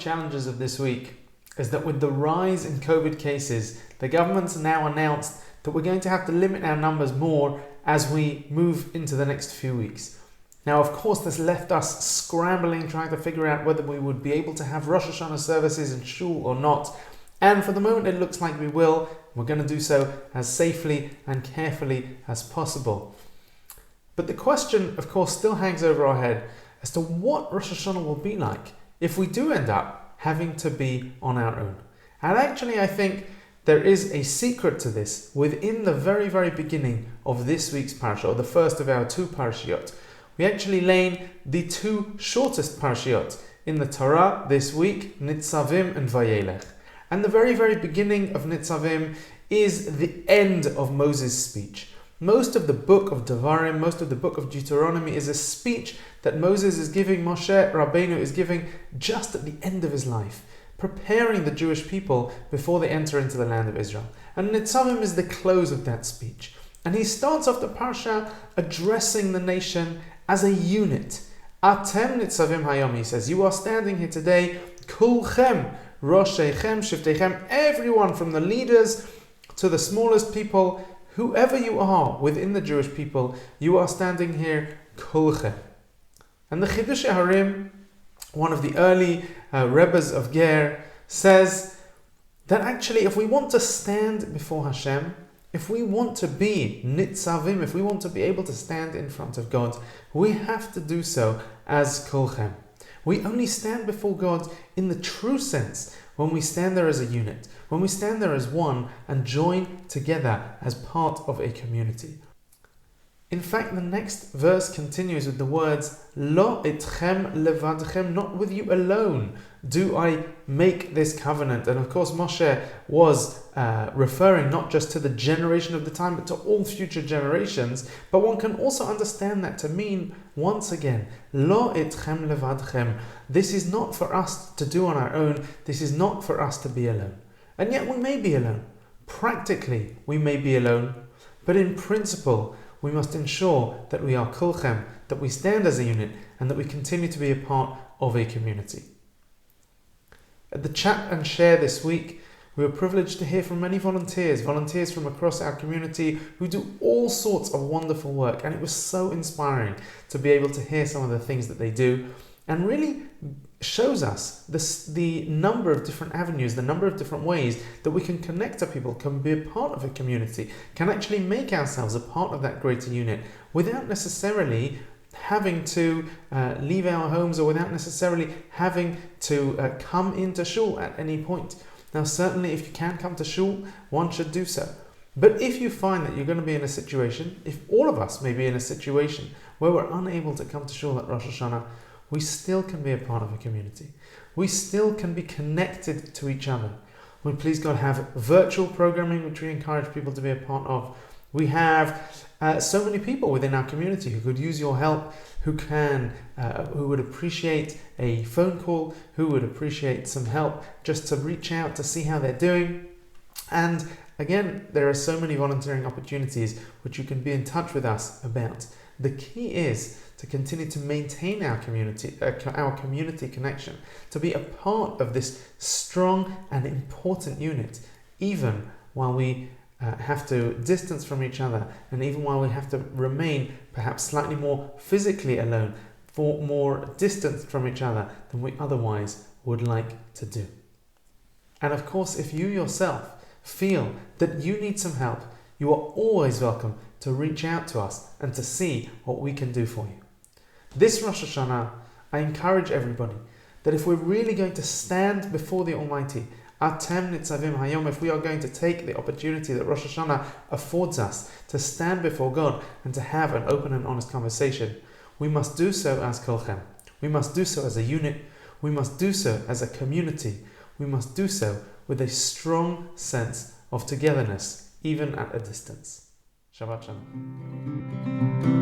challenges of this week is that with the rise in COVID cases, the government's now announced that we're going to have to limit our numbers more as we move into the next few weeks. Now, of course, this left us scrambling, trying to figure out whether we would be able to have Rosh Hashanah services in shul or not. And for the moment, it looks like we will. We're going to do so as safely and carefully as possible. But the question, of course, still hangs over our head as to what Rosh Hashanah will be like if we do end up having to be on our own. And actually, I think there is a secret to this within the very, very beginning of this week's parasha, or the first of our two parashiyot. We actually lane the two shortest parashiyot in the Torah this week, Nitzavim-Vayeilech. And the very, very beginning of Nitzavim is the end of Moses' speech. Most of the book of Devarim, most of the book of Deuteronomy is a speech that Moses is giving, Moshe Rabbeinu is giving just at the end of his life, preparing the Jewish people before they enter into the land of Israel. And Nitzavim is the close of that speech. And he starts off the parsha addressing the nation as a unit. Atem Nitzavim Hayom, he says, you are standing here today, Kulchem, Roshechem, Shiftechem, everyone from the leaders to the smallest people, whoever you are within the Jewish people, you are standing here, Kulchem. And the Chidush Harim, one of the early Rebbes of Ger, says that actually if we want to stand before Hashem, if we want to be Nitzavim, if we want to be able to stand in front of God, we have to do so as Kulchem. We only stand before God in the true sense when we stand there as a unit, when we stand there as one and join together as part of a community. In fact, the next verse continues with the words, Lo itchem levadchem, not with you alone do I make this covenant. And of course, Moshe was referring not just to the generation of the time, but to all future generations. But one can also understand that to mean, once again, Lo itchem levadchem. This is not for us to do on our own. This is not for us to be alone. And yet we may be alone. Practically, we may be alone. But in principle, we must ensure that we are kulchem, that we stand as a unit, and that we continue to be a part of a community. At the chat and share this week, we were privileged to hear from many volunteers from across our community who do all sorts of wonderful work, and it was so inspiring to be able to hear some of the things that they do, and really shows us the number of different avenues, the number of different ways that we can connect to people, can be a part of a community, can actually make ourselves a part of that greater unit without necessarily having to leave our homes or without necessarily having to come into shul at any point. Now, certainly if you can come to shul, one should do so. But if you find that you're going to be in a situation, if all of us may be in a situation where we're unable to come to shul at Rosh Hashanah, we still can be a part of a community. We still can be connected to each other. We, please God, have virtual programming which we encourage people to be a part of. We have so many people within our community who could use your help, who would appreciate a phone call, who would appreciate some help just to reach out to see how they're doing. And again, there are so many volunteering opportunities which you can be in touch with us about. The key is to continue to maintain our community connection, to be a part of this strong and important unit, even while we have to distance from each other, and even while we have to remain perhaps slightly more physically alone, for more distanced from each other than we otherwise would like to do. And of course, if you yourself feel that you need some help, you are always welcome to reach out to us and to see what we can do for you. This Rosh Hashanah, I encourage everybody that if we're really going to stand before the Almighty, Atem Nitzavim Hayom, if we are going to take the opportunity that Rosh Hashanah affords us to stand before God and to have an open and honest conversation, we must do so as Kolchem. We must do so as a unit. We must do so as a community. We must do so with a strong sense of togetherness, even at a distance. Shabbat Shalom.